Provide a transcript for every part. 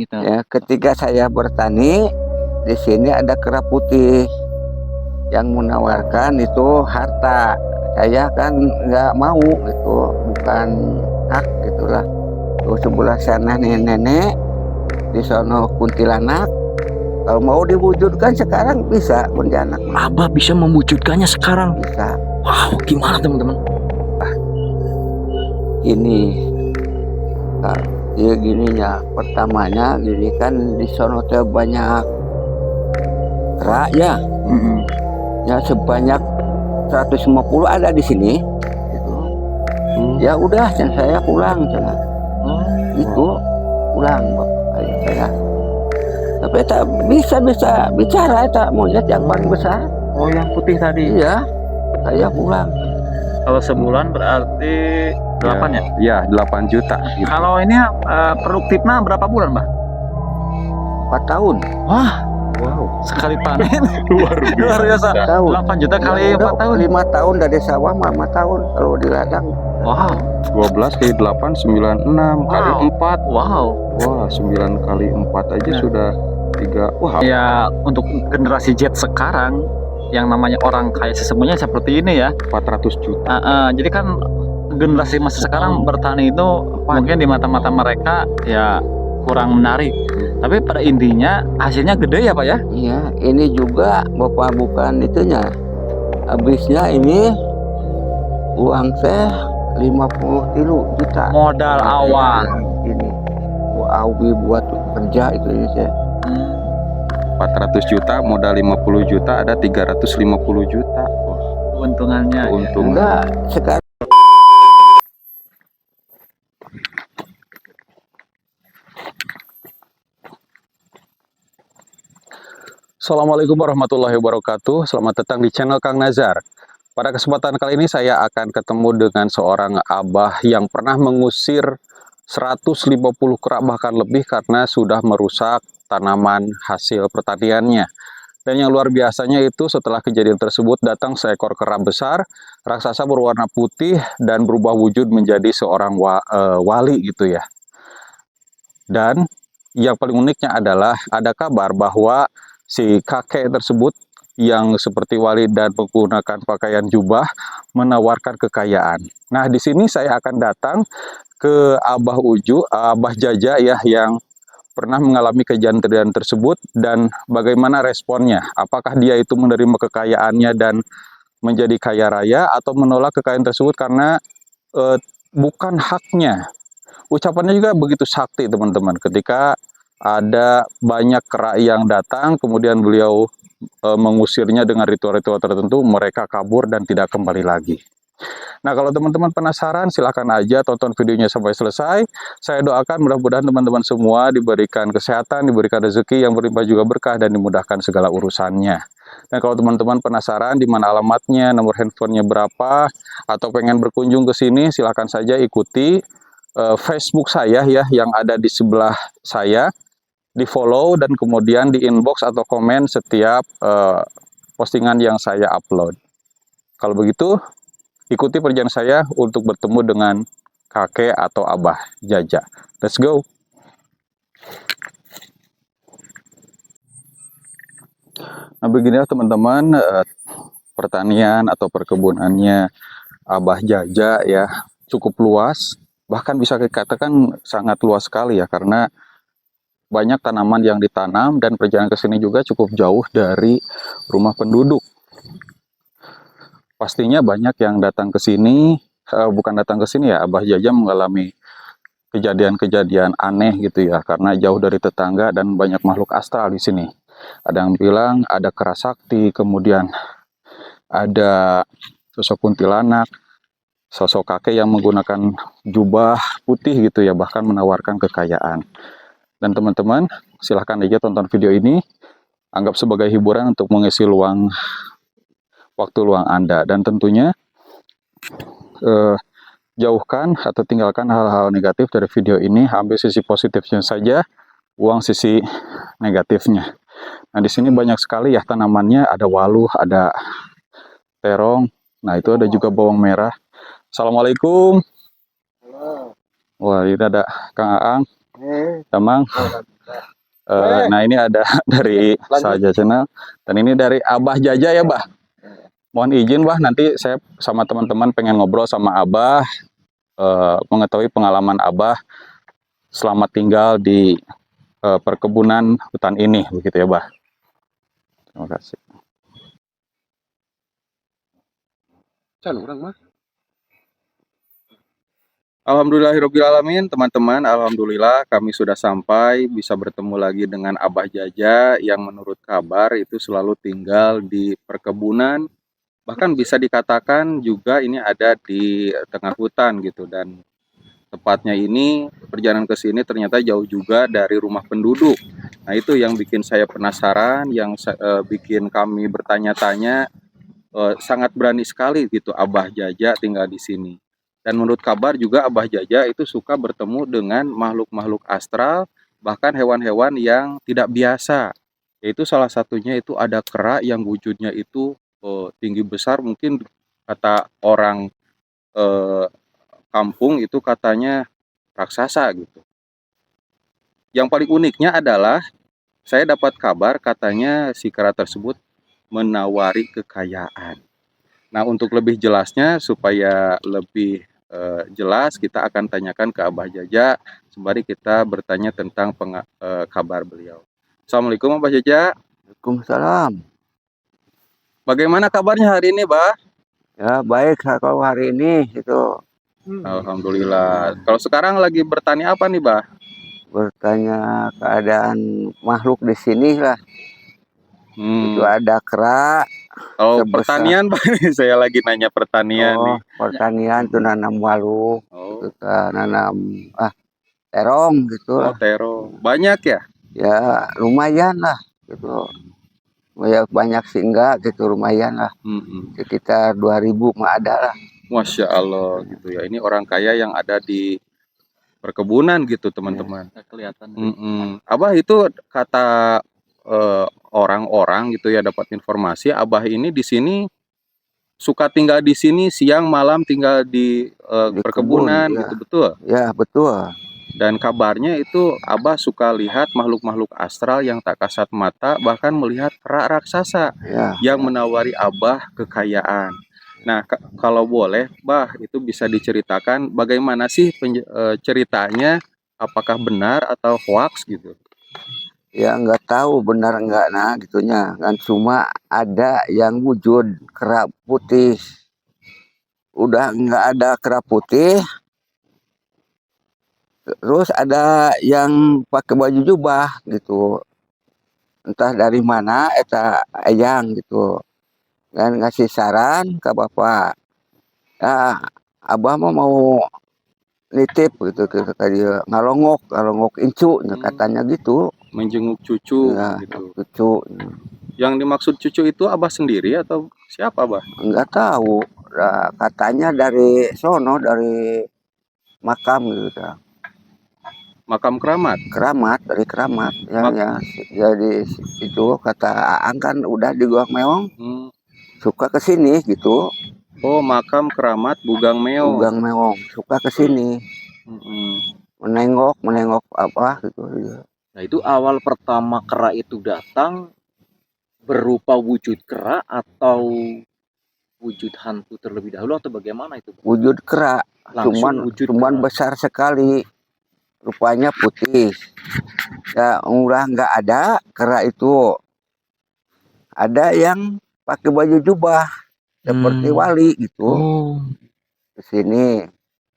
Gitu. Ya, ketika saya bertani di sini ada kera putih yang menawarkan itu harta. Saya kan nggak mau, itu bukan hak gitulah. Terus sebelah sana nenek-nenek, di sono kuntilanak. Kalau mau diwujudkan sekarang bisa kuntilanak. Abah bisa mewujudkannya sekarang. Bisa. Wow, gimana teman-teman? Ini ya gininya, pertamanya gini kan di sono teh banyak kera ya. Ya sebanyak 150 ada di sini gitu. Ya udah saya pulang sana. Itu pulang bapak saya. Tapi tak bisa bicara, tak monyet yang paling besar. Oh, yang putih tadi. Iya, saya pulang. Kalau sebulan berarti 8 ya? Ya, 8 juta. Gitu. Kalau ini produktifnya berapa bulan, Mbah? 4 tahun. Wah, Wow, sekali panen. luar Luar biasa. Tahun. 8 juta kali Ya, 4 tahun. 5 tahun dari sawah, 5 tahun kalau di ladang. Wow, 12 kali 8, 96 kali Wow. 4. wow. Wah, 9 kali 4 aja Nah. sudah 3. Wah, Ya, untuk generasi Z sekarang yang namanya orang kaya sesungguhnya seperti ini ya. 400 juta. Jadi kan generasi masa sekarang bertani itu mungkin di mata-mata mereka ya kurang menarik. Tapi pada intinya hasilnya gede ya Pak ya? Iya, ini juga bapak bukan itunya. Habisnya ini uang teh 50 juta. Modal awal. Ini Awi buat kerja itu ini saya. 400 juta, modal 50 juta, ada 350 juta. Wah, Keuntungannya. untung. Enggak, sekarang Assalamualaikum warahmatullahi wabarakatuh. Selamat datang di channel Kang Nazar. Pada kesempatan kali ini saya akan ketemu dengan seorang abah yang pernah mengusir 150 kera bahkan lebih karena sudah merusak tanaman hasil pertaniannya. Dan yang luar biasanya itu setelah kejadian tersebut datang seekor kera besar, raksasa berwarna putih dan berubah wujud menjadi seorang wali gitu ya. Dan yang paling uniknya adalah ada kabar bahwa si kakek tersebut yang seperti wali dan menggunakan pakaian jubah menawarkan kekayaan. Nah, di sini saya akan datang ke Abah Uju, Abah Jaja ya, yang pernah mengalami kejadian tersebut dan bagaimana responnya. Apakah dia itu menerima kekayaannya dan menjadi kaya raya atau menolak kekayaan tersebut karena bukan haknya. Ucapannya juga begitu sakti teman-teman, ketika ada banyak kera yang datang, kemudian beliau mengusirnya dengan ritual-ritual tertentu, mereka kabur dan tidak kembali lagi. Nah, kalau teman-teman penasaran, silahkan aja tonton videonya sampai selesai. Saya doakan mudah-mudahan teman-teman semua diberikan kesehatan, diberikan rezeki yang berlimpah juga berkah, dan dimudahkan segala urusannya. Dan kalau teman-teman penasaran di mana alamatnya, nomor handphonenya berapa, atau pengen berkunjung ke sini, silahkan saja ikuti Facebook saya ya, yang ada di sebelah saya. Di follow dan kemudian di inbox atau komen setiap postingan yang saya upload. Kalau begitu, ikuti perjalanan saya untuk bertemu dengan kakek atau Abah Jaja. Let's go! Nah, beginilah teman-teman, pertanian atau perkebunannya Abah Jaja ya, cukup luas. Bahkan bisa dikatakan sangat luas sekali ya, karena banyak tanaman yang ditanam dan perjalanan ke sini juga cukup jauh dari rumah penduduk. Pastinya banyak yang datang ke sini, bukan datang ke sini ya, Abah Jaja mengalami kejadian-kejadian aneh gitu ya, karena jauh dari tetangga dan banyak makhluk astral di sini. Ada yang bilang ada kera sakti, kemudian ada sosok kuntilanak, sosok kakek yang menggunakan jubah putih gitu ya, bahkan menawarkan kekayaan. Dan teman-teman, silahkan aja tonton video ini, anggap sebagai hiburan untuk mengisi waktu luang Anda. Dan tentunya jauhkan atau tinggalkan hal-hal negatif dari video ini, ambil sisi positifnya saja, buang sisi negatifnya. Nah, di sini banyak sekali ya tanamannya, ada waluh, ada terong, nah itu ada juga bawang merah. Assalamualaikum. Wah, ini ada Kang Aang. Damang. Nah ini ada dari Saja Channel dan ini dari Abah Jaja ya Bah. Mohon izin Bah, nanti saya sama teman-teman pengen ngobrol sama Abah, mengetahui pengalaman Abah selama tinggal di perkebunan hutan ini, begitu ya Bah. Terima kasih. Alhamdulillahirrabbilalamin, teman-teman. Alhamdulillah kami sudah sampai bisa bertemu lagi dengan Abah Jaja yang menurut kabar itu selalu tinggal di perkebunan. Bahkan bisa dikatakan juga ini ada di tengah hutan gitu. Dan tepatnya ini perjalanan ke sini ternyata jauh juga dari rumah penduduk. Nah itu yang bikin saya penasaran, yang bikin kami bertanya-tanya. Sangat berani sekali gitu Abah Jaja tinggal di sini. Dan menurut kabar juga Abah Jaja itu suka bertemu dengan makhluk-makhluk astral, bahkan hewan-hewan yang tidak biasa. Yaitu salah satunya itu ada kera yang wujudnya itu tinggi besar, mungkin kata orang kampung itu katanya raksasa gitu. Yang paling uniknya adalah saya dapat kabar katanya si kera tersebut menawari kekayaan. Nah untuk lebih jelasnya supaya lebih jelas kita akan tanyakan ke Abah Jaja sembari kita bertanya tentang kabar beliau. Assalamualaikum Abah Jaja. Waalaikumsalam. Bagaimana kabarnya hari ini Bah? Ya baik kalau hari ini itu Alhamdulillah. Kalau sekarang lagi bertani apa nih Bah? bertanya keadaan makhluk di sini lah. Itu ada kera. Kalau sebesar- pertanian Bah, saya lagi nanya pertanian nih. Pertanian tuh nanam walu, Oh, kita nanam terong gitu lah. terong. Banyak ya? Ya lumayan lah gitu. Ya banyak sih enggak gitu, lumayan lah. Sekitar 2000 mah ada lah. Masya Allah gitu ya. Ini orang kaya yang ada di perkebunan gitu teman-teman. Kelihatan. Abah itu kata orang-orang gitu ya, dapat informasi Abah ini di sini suka tinggal di sini siang malam tinggal di Di perkebunan kebun, ya. gitu, betul. Ya betul. Dan kabarnya itu Abah suka lihat makhluk-makhluk astral yang tak kasat mata, bahkan melihat kera raksasa Ya. yang menawari Abah kekayaan. Nah kalau boleh Bah, itu bisa diceritakan bagaimana sih ceritanya, apakah benar atau hoax gitu? Ya nggak tahu benar enggak nah gitunya kan, cuma ada yang wujud kera putih. Udah nggak ada kera putih, terus ada yang pakai baju jubah gitu, entah dari mana eta ayang gitu kan, ngasih saran ke bapak. Ya abah mau nitip gitu ke dia, ngalongok incu katanya gitu. Menjenguk cucu Ya, gitu. cucu Yang dimaksud cucu itu Abah sendiri atau siapa Abah? nggak tahu. Nah, katanya dari sono, dari makam gitu, Makam keramat. dari keramat ya. Jadi itu kata Aang kan udah di Gua Meong, suka kesini gitu. Oh, makam keramat Bugang Meong. Bugang Meong suka kesini, menengok apa gitu. Nah itu awal pertama kera itu datang berupa wujud kera atau wujud hantu terlebih dahulu atau bagaimana itu? Wujud kera, cuman besar sekali, rupanya putih. Ya udah nggak ada kera itu, ada yang pakai baju jubah seperti wali gitu. Kesini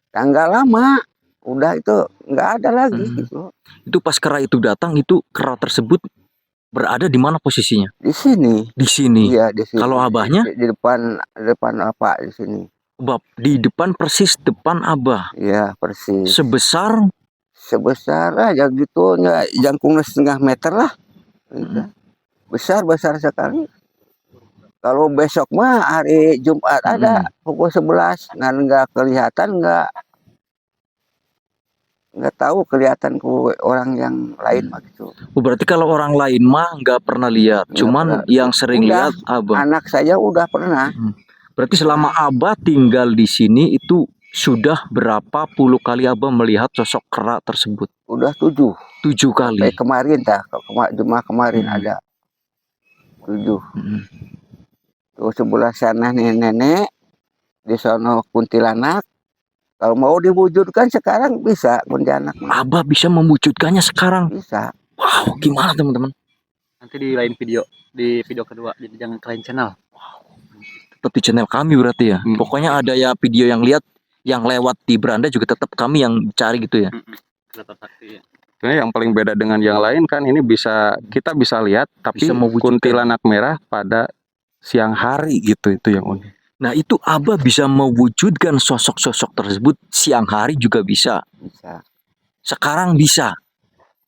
nggak lama udah itu nggak ada lagi gitu. Itu pas kera itu datang, itu kera tersebut berada di mana posisinya? Di sini. Di sini. Iya di sini. Kalau abahnya? Di depan apa di sini? Di depan, persis depan Abah. Iya persis. Sebesar aja gitu, jangkungnya 1,5 meter lah. Besar sekali. Kalau besok mah hari Jumat ada pukul 11, nggak kelihatan, nggak tahu kelihatan ke orang yang lain mah gitu. Berarti kalau orang lain mah nggak pernah lihat, cuman yang sering lihat Abah. Anak saya udah pernah. Berarti selama Abah tinggal di sini itu sudah berapa puluh kali Abah melihat sosok kera tersebut? Udah 7. 7 kali. Sampai kemarin Jumat kemarin ada 7. Terus sebelah sana nenek di sono kuntilanak. Kalau mau diwujudkan sekarang bisa kuntilanak. Abah bisa mewujudkannya sekarang. Bisa. Wow, gimana teman-teman? Nanti di lain video, di video kedua, jadi jangan ke lain channel. Tetap di channel kami berarti ya. Pokoknya ada ya video yang lewat di beranda juga tetap kami yang cari gitu ya. Kelihatan sakti ya. Sebenarnya yang paling beda dengan yang lain kan ini kita bisa lihat tapi Bisa mewujudkan. kuntilanak merah pada siang hari gitu, itu yang unik. Nah itu Abah bisa mewujudkan sosok-sosok tersebut siang hari juga bisa. Bisa. Sekarang bisa.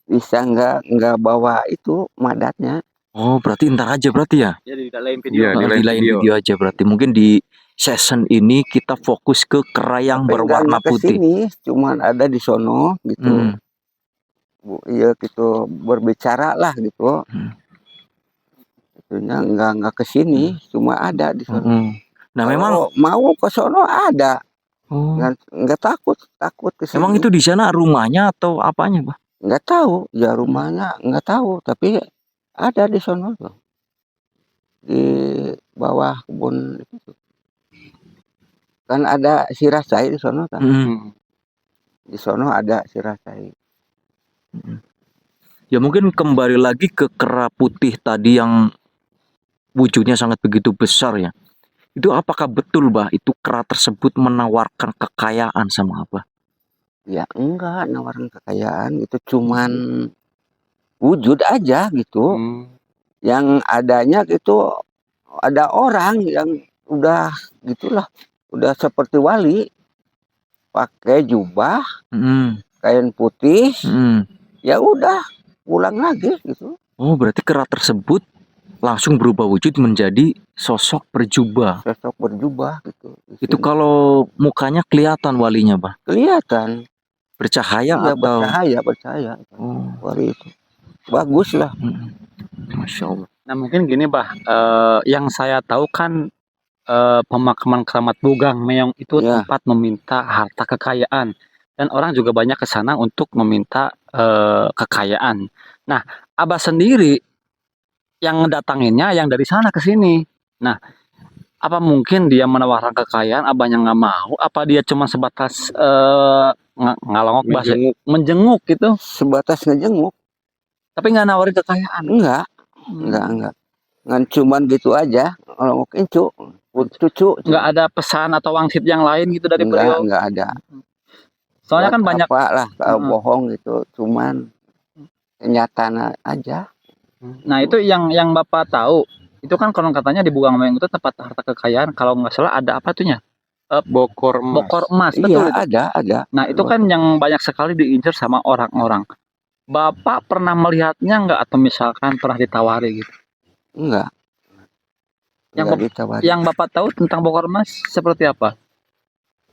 Bisa nggak bawa itu madatnya. Oh berarti ntar aja berarti ya. Ya di lain video. Iya, Di lain video aja berarti. Mungkin di season ini kita fokus ke kera yang berwarna Nggak putih. kesini, cuman ada di sono gitu. Iya gitu berbicara lah gitu. Itunya nggak kesini, cuma ada di sono. Nah Kalau memang mau ke sono ada. Nggak takut kesini. memang itu di sana rumahnya atau apanya, Pak? Nggak tahu, ya rumahnya nggak tahu, tapi ada di sono tuh. Di bawah kebun itu. Kan ada sirasai di sono kan. Di sono ada sirasai. Ya mungkin kembali lagi ke kera putih tadi yang wujudnya sangat begitu besar ya. Itu apakah betul, Bah, itu kera tersebut menawarkan kekayaan sama Abah? Ya enggak nawarin kekayaan, itu cuman wujud aja gitu. Yang adanya gitu ada orang yang udah gitulah, udah seperti wali, pakai jubah, kain putih, ya udah pulang lagi gitu. Oh, berarti kera tersebut langsung berubah wujud menjadi sosok berjubah. Sosok berjubah gitu. Itu kalau mukanya kelihatan walinya, Bah? Kelihatan. Bercahaya Ya, atau? bercahaya. Oh. Wali itu. Bagus lah. Masya Allah. Nah mungkin gini bah, yang saya tahu kan pemakaman keramat Bugang Meong itu Ya. tempat meminta harta kekayaan dan orang juga banyak ke sana untuk meminta kekayaan. Nah Abah sendiri yang datanginnya yang dari sana ke sini. Nah apa mungkin dia menawarkan kekayaan, Abahnya nggak mau? Apa dia cuma sebatas ngalongok bahasa menjenguk gitu? Sebatas ngejenguk. Tapi nggak nawarin kekayaan. Enggak. Ngan cuman gitu aja. Kalau mau kincu, cucu. Nggak ada pesan atau wangsit yang lain gitu dari beliau. Enggak ada. Soalnya kan Buat banyak apa lah kalau bohong gitu. Cuman kenyataan aja. Nah itu yang Bapak tahu itu kan konon katanya di Bugang Meong itu tempat harta kekayaan, kalau nggak salah ada apa tuhnya, Bokor emas. bokor emas, Iya betul itu? ada. Nah itu kan yang banyak sekali diincar sama orang-orang. Bapak pernah melihatnya nggak atau misalkan pernah ditawari gitu? Enggak. Ditawari. Yang Bapak tahu tentang bokor emas seperti apa?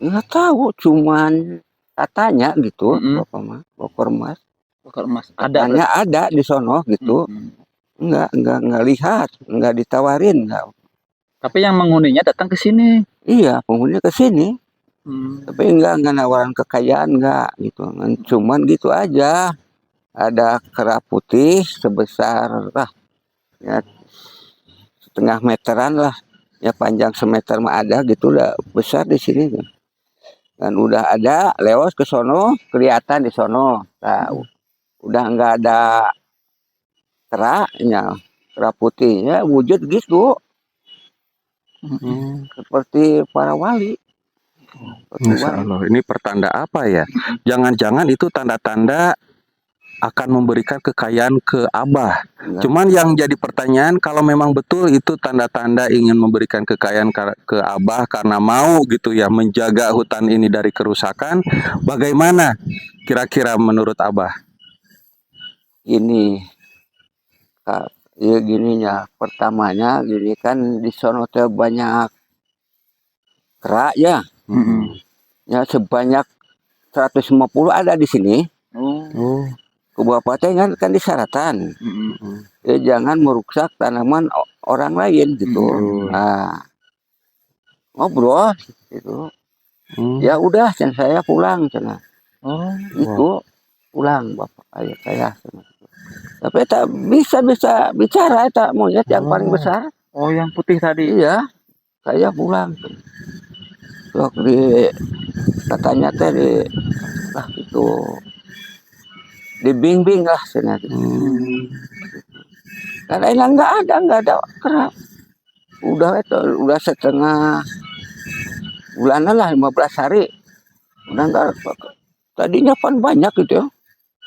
Enggak tahu, cuman katanya gitu, Bapak mah, bokor emas. Bokor emas ada. Katanya ada di sono gitu. Enggak lihat, enggak ditawarin, enggak. Tapi yang menghuninya datang ke sini. Iya, penghuni ke sini. Tapi enggak nawaran kekayaan enggak gitu. Cuman gitu aja. Ada kera putih sebesar lah ya setengah meteran lah. Ya panjang semeter mah ada gitu, udah besar di sini. Dan udah ada lewat ke sono, kelihatan di sono. Nah, udah enggak ada keranya, kera putihnya wujud gitu. Seperti para wali. Insya Allah. Ini pertanda apa ya? Jangan-jangan itu tanda-tanda akan memberikan kekayaan ke Abah. Cuman yang jadi pertanyaan, kalau memang betul itu tanda-tanda ingin memberikan kekayaan ke Abah karena mau gitu ya menjaga hutan ini dari kerusakan, bagaimana kira-kira menurut Abah? Ini ya gininya, pertamanya gini kan di sono teh banyak kera ya. Ya sebanyak 150 ada di sini. Ke Bapak teh kan di Saratan. Ya jangan merusak tanaman orang lain gitu. Nah, ngobrol gitu. Ya udah, saya pulang sana. Gitu. pulang bapak ayah saya. Tapi tak bisa bicara tak monyet yang paling besar. Oh, yang putih tadi. Iya, saya pulang. Sok di katanya teh lah itu dibimbing lah sana. Karena ini nggak ada kera. Udah setengah bulanan lah 15 hari. Udah enggak tadinya kan banyak gitu ya.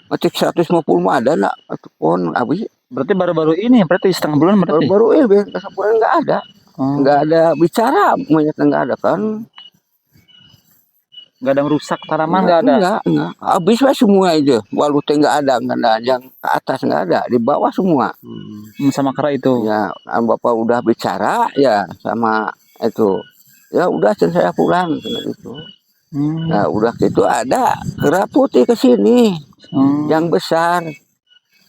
Macam 150 mah ada nak atau pohon habis. Berarti baru-baru ini, berarti setengah bulan berarti. Baru ini sebulan enggak ada. Enggak ada bicara monyet enggak ada kan. Enggak ada merusak tanaman, enggak ada. Enggak. Habis lah semua itu. Walau enggak ada yang ke atas enggak ada, di bawah semua. Sama kera itu. Ya, Bapak udah bicara ya sama itu. Ya udah saya pulang gitu. Nah, udah gitu ada kera putih ke sini yang besar.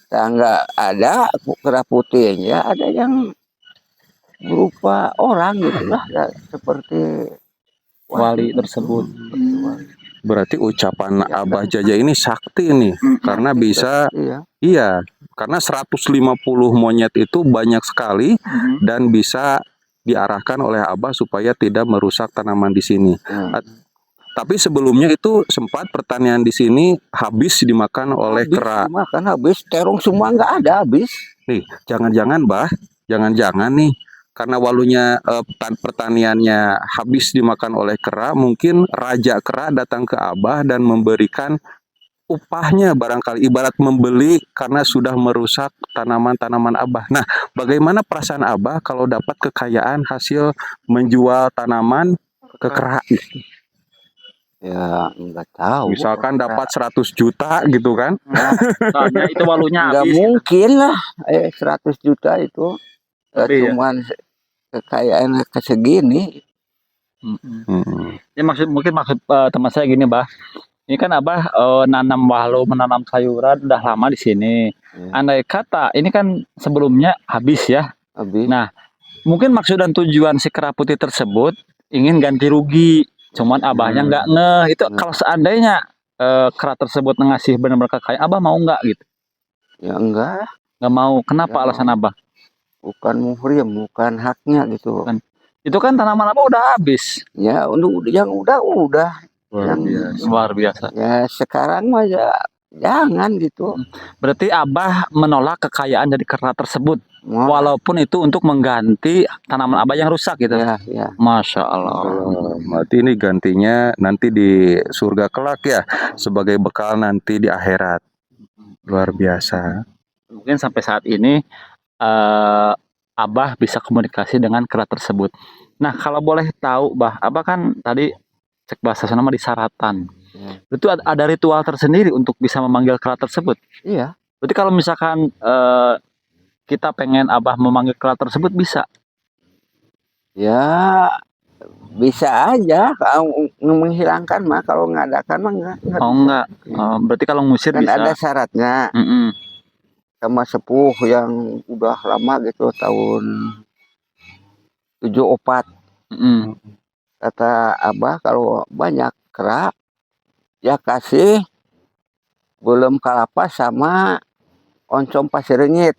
Enggak ada kera putihnya, ada yang berupa orang gitu lah, ya, seperti wali tersebut. Berarti ucapan Abah Jaja ini sakti nih, karena bisa iya, karena 150 monyet itu banyak sekali dan bisa diarahkan oleh Abah supaya tidak merusak tanaman di sini. Tapi sebelumnya itu sempat pertanian di sini habis dimakan oleh kera. Dimakan habis, terong semua nggak ada habis. Nih, jangan-jangan Bah, jangan-jangan nih karena walunya pertaniannya habis dimakan oleh kera, mungkin raja kera datang ke Abah dan memberikan upahnya barangkali, ibarat membeli karena sudah merusak tanaman-tanaman Abah. Nah, bagaimana perasaan Abah kalau dapat kekayaan hasil menjual tanaman ke kera? Ya nggak tahu. Misalkan dapat 100 juta gitu kan? Soalnya itu walunya nggak habis. mungkin lah 100 juta itu. Cuman kekayaan segini. Ya mungkin maksud teman saya gini, Bah. Ini kan Abah nanam walu, menanam sayuran udah lama di sini. Andai kata ini kan sebelumnya habis ya. Habis. Nah, mungkin maksud dan tujuan si kera putih tersebut ingin ganti rugi. Cuman Abahnya nggak ngeh. Itu kalau seandainya kera tersebut ngasih benar-benar kekayaan, Abah mau nggak gitu? Ya enggak. Nggak mau. Kenapa alasan Abah? Bukan muhrim, bukan haknya gitu. Kan. Itu kan tanaman Abah udah habis. Ya, yang udah. Luar biasa. Ya sekarang mah ya jangan gitu. Berarti Abah menolak kekayaan dari kera tersebut, walaupun itu untuk mengganti tanaman Abah yang rusak gitu. Ya. Masya Allah. Berarti ini gantinya nanti di surga kelak ya, sebagai bekal nanti di akhirat. Luar biasa. Mungkin sampai saat ini Abah bisa komunikasi dengan kera tersebut. Nah, kalau boleh tahu, Bah, Abah kan tadi cek bahasa nama disaratan. Itu ada ritual tersendiri untuk bisa memanggil kera tersebut. Iya. Berarti kalau misalkan kita pengen Abah memanggil kera tersebut bisa? Ya bisa aja kalau menghilangkan mah, kalau ngadakan mah enggak. Oh enggak. Berarti kalau ngusir kan bisa. Ada syaratnya. Sama sepuh yang udah lama gitu, tahun 74. Kata Abah kalau banyak kera ya kasih belum kelapa sama oncom pasir renyit.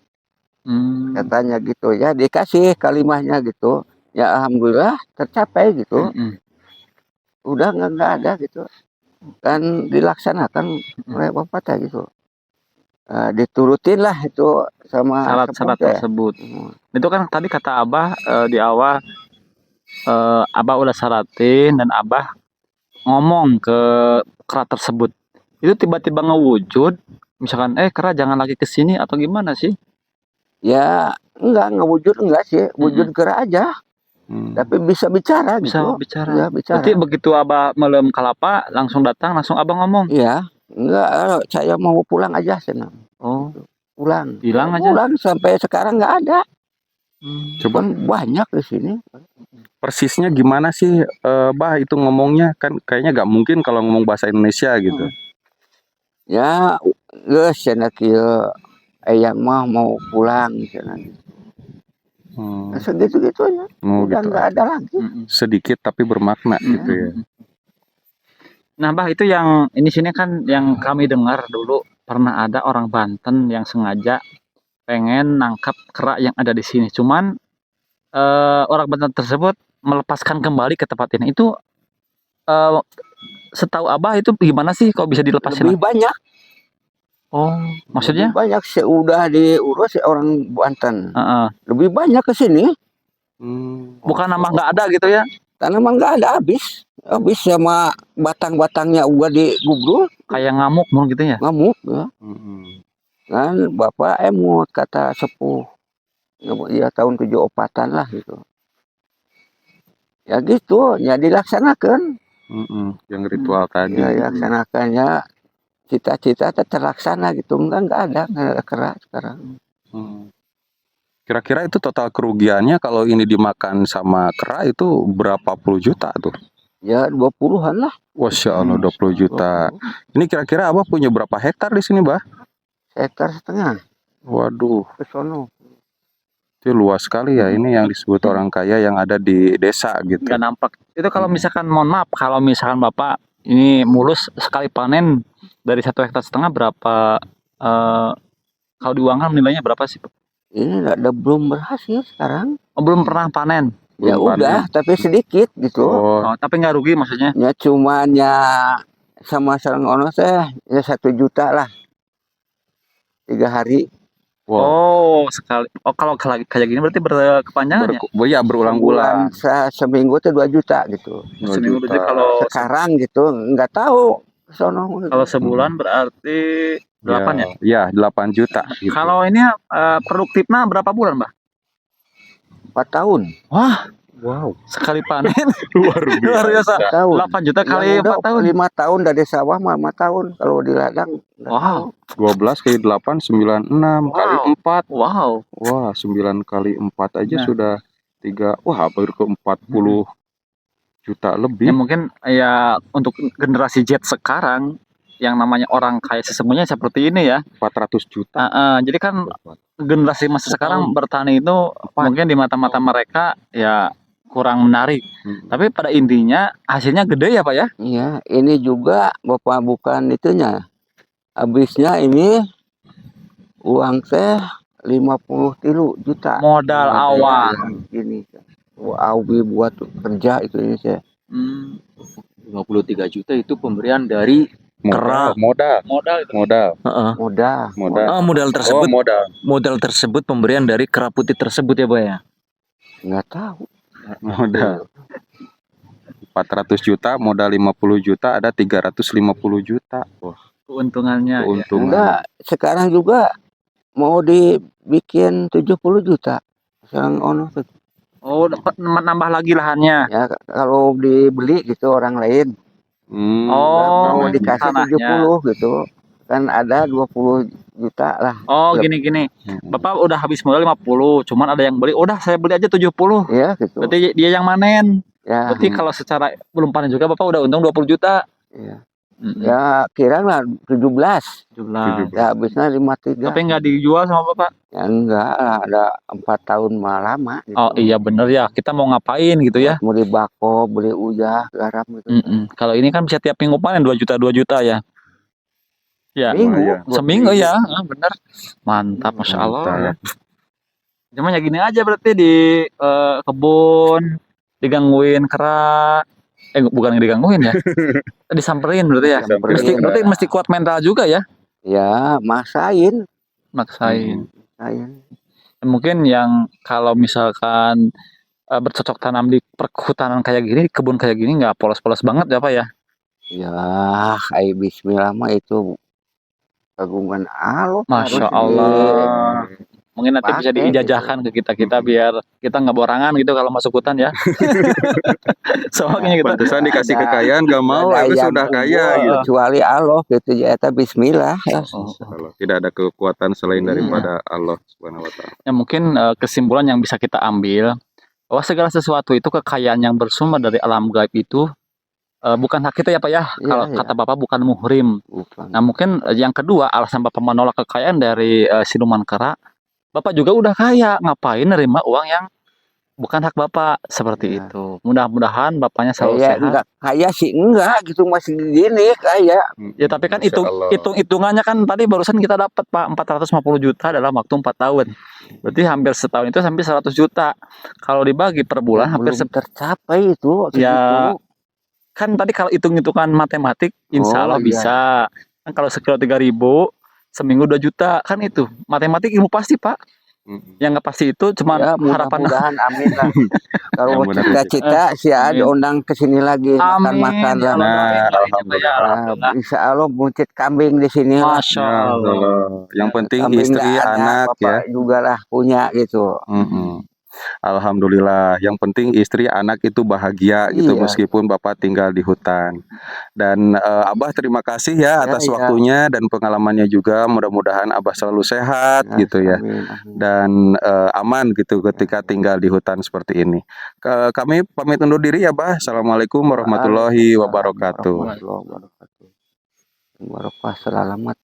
Katanya gitu ya, dikasih kalimahnya gitu. Ya alhamdulillah tercapai gitu. Udah nggak ada gitu. Kan dilaksanakan oleh Bapak tadi gitu. Diturutin lah itu sama syarat-syarat tersebut. Itu kan tadi kata Abah di awal, Abah udah syaratin dan Abah ngomong ke kera tersebut. Itu tiba-tiba ngewujud, misalkan kera jangan lagi ke sini atau gimana sih? Ya enggak ngewujud, enggak sih, wujud kera aja. Tapi bisa bicara gitu. Bisa bicara. Ya, bicara. Berarti begitu Abah melem kelapa langsung datang, langsung Abah ngomong. Iya. Enggak, saya mau pulang aja sana. Oh, pulang. Hilang aja. Pulang sampai sekarang nggak ada. Coba banyak di sini. Persisnya gimana sih, Bah itu ngomongnya? Kan kayaknya nggak mungkin kalau ngomong bahasa Indonesia gitu. Ya, geus cenah kieu yang mah mau pulang cenah. Segitu-gitu aja. Udah Gitu. nggak ada lagi. Sedikit tapi bermakna gitu ya. Nah, Bah, itu yang ini sini kan yang kami dengar dulu pernah ada orang Banten yang sengaja pengen nangkap kera yang ada di sini. Cuman orang Banten tersebut melepaskan kembali ke tempat ini. Itu eh, setahu Abah itu gimana sih kok bisa dilepasin? Lebih banyak, Oh, maksudnya? lebih banyak sudah diurus orang Banten. Heeh. Lebih banyak ke sini. Bukan nambah nggak ada gitu ya? Tanaman nggak ada habis. Habis sama batang-batangnya udah digugur, Kayak ngamuk mungkin gitu ya? ngamuk ya. Kan bapak emut kata sepuh. Ya tahun 74-an lah gitu. Ya gitu, ya dilaksanakan. Yang ritual tadi. Ya dilaksanakannya cita-cita terlaksana gitu. Enggak ada kera sekarang. Kira-kira itu total kerugiannya kalau ini dimakan sama kera itu berapa puluh juta tuh? Ya 20-an lah. Masya Allah 20 juta. Ini kira-kira Abah punya berapa hektar di sini, Bah? Hektar setengah Waduh, ke sono. itu luas sekali ya. Ini yang disebut orang kaya yang ada di desa gitu. Nggak nampak. Itu kalau misalkan, mohon maaf, kalau misalkan Bapak ini mulus sekali panen dari 1,5 hektar berapa, kalau diuangkan nilainya berapa sih? Ini belum berhasil sekarang. Oh, belum pernah panen. Ya Belum udah, tapi sedikit gitu. Oh, Oh, tapi nggak rugi maksudnya. Ya cuman ya sama sarang ono teh ya 1 juta lah. 3 hari. wow. Oh, sekali. Oh, kalau kayak gini berarti berkepanjangan ya? Ya berulang-ulang. Seminggu tuh 2 juta gitu. 2 Seminggu juta. berarti kalau Sekarang gitu nggak tahu sono. kalau sebulan berarti 8 ya? Ya, 8 juta. Gitu. Kalau ini produktifnya berapa bulan, Mbak? 4 tahun. Wah, Wow. sekali panen Luar luar biasa. Tahun. 8 juta kali Yang udah 4 tahun. 5 tahun dari sawah mah 5 tahun. Kalau di ladang nggak Wow. tahu. 12 kali 8, 96 kali Wow. 4. Wow. Wah, 9 kali 4 aja Nah. sudah 3. Wah, hampir ke 40 juta Ya lebih. mungkin ya untuk generasi Z sekarang yang namanya orang kaya sesungguhnya seperti ini ya. 400 juta. Jadi kan generasi masa sekarang bertani itu mungkin di mata-mata mereka ya kurang menarik. Tapi pada intinya hasilnya gede ya Pak ya. Iya, ini juga Bapak bukan itunya. Habisnya ini uang teh 53 juta. Modal awal. Ini Aubi buat kerja itu ini saya. 53 juta itu pemberian dari kera. Modal. Heeh. Modal Modal tersebut modal. modal tersebut pemberian dari kera putih tersebut ya, Pak ya. nggak tahu. Modal 400 juta, modal 50 juta, ada 350 juta. Wah, Keuntungannya. Ya. keuntungan. Enggak, sekarang juga mau dibikin 70 juta. Sekarang ono tuh. Oh, dapat nambah lagi lahannya. Ya kalau dibeli gitu orang lain. Oh, Mau dikasih tanahnya. 70 gitu. Kan ada 20 juta lah. Oh, gini. Bapak udah habis modal 50, cuman ada yang beli. Udah, saya beli aja 70. Ya gitu. Berarti dia yang manen. Ya, Berarti kalau secara belum panen juga Bapak udah untung 20 juta. ya. Ya kira lah 17. 17. Ya habisnya 53. Tapi nggak dijual sama Bapak. Ya enggak lah, ada 4 tahun malah lama gitu. Oh iya bener ya, kita mau ngapain gitu ya. Mau beli bako, beli uyah, garam gitu. Kalau ini kan bisa tiap minggu panen 2 juta ya. Ya, Minggu, seminggu ya, bener. Mantap, Masya Allah. Mantap. Cuma ya gini aja berarti di kebun, digangguin kera. Bukan digangguin ya. Disamperin berarti ya. Disamperin. Berarti mesti kuat mental juga ya. Ya, maksain. Maksain. Maksain. Mungkin yang kalau misalkan bercocok tanam di perhutanan kayak gini, di kebun kayak gini nggak polos-polos banget ya Pak ya? Ya, kayak bismillah mah itu kagungan Allah. Masya harus Allah. Mungkin nanti bisa pakai diijazahkan ke kita biar kita nggak borangan gitu kalau masuk hutan ya. Soalnya gitu. Pantesan dikasih Ada- kekayaan gak mau, ada aku yang sudah kaya unggul, gitu. kecuali Allah gitu ya, eta bismillah ya. Kalau tidak ada kekuatan selain Iya. daripada Allah Subhanahu wa taala. Ya mungkin kesimpulan yang bisa kita ambil bahwa segala sesuatu itu kekayaan yang bersumber dari alam gaib itu bukan hak kita ya Pak ya. Iya, Kalau iya. kata Bapak bukan muhrim. Bukan. Nah mungkin yang kedua alasan Bapak menolak kekayaan dari siluman kera, Bapak juga udah kaya, ngapain nerima uang yang bukan hak Bapak, seperti Ya. itu. Mudah-mudahan Bapaknya selalu Kayak sehat. enggak kaya sih enggak gitu, masih gini kaya. Ya tapi kan Masya Allah. hitungannya kan tadi barusan kita dapat Pak 450 juta dalam waktu 4 tahun. Berarti hampir setahun itu hampir 100 juta. Kalau dibagi per bulan hampir Belum tercapai itu Ya, segitu. kan tadi kalau hitung-hitungan matematik insya Allah Oh, iya. bisa. Kan kalau sekilo 3.000 seminggu 2 juta kan itu. Matematik ilmu pasti Pak. Yang nggak pasti itu cuma Ya, harapan. mudah-mudahan amin lah. Kalau Yang benar itu. cita-cita si Amin. diundang ke sini lagi Amin. makan-makan Ya lah. Allah, Nah, doain ya, alhamdulillah. alhamdulillah. Insya Allah buncit kambing di sini lah. Masya Ya Allah. Allah. Yang penting Kambing istri, nggak ada, anak ya. bapak juga lah punya gitu. Alhamdulillah. Yang penting istri, anak itu bahagia gitu Iya. meskipun Bapak tinggal di hutan. Dan Abah terima kasih ya atas Ya. waktunya dan pengalamannya juga. Mudah-mudahan Abah selalu sehat gitu ya. Amin, amin. Dan aman gitu ketika tinggal di hutan seperti ini. Kami pamit undur diri ya, Bah. Assalamualaikum warahmatullahi wabarakatuh. Warahmatullahi wabarakatuh. Wabarakatuh. Selamat.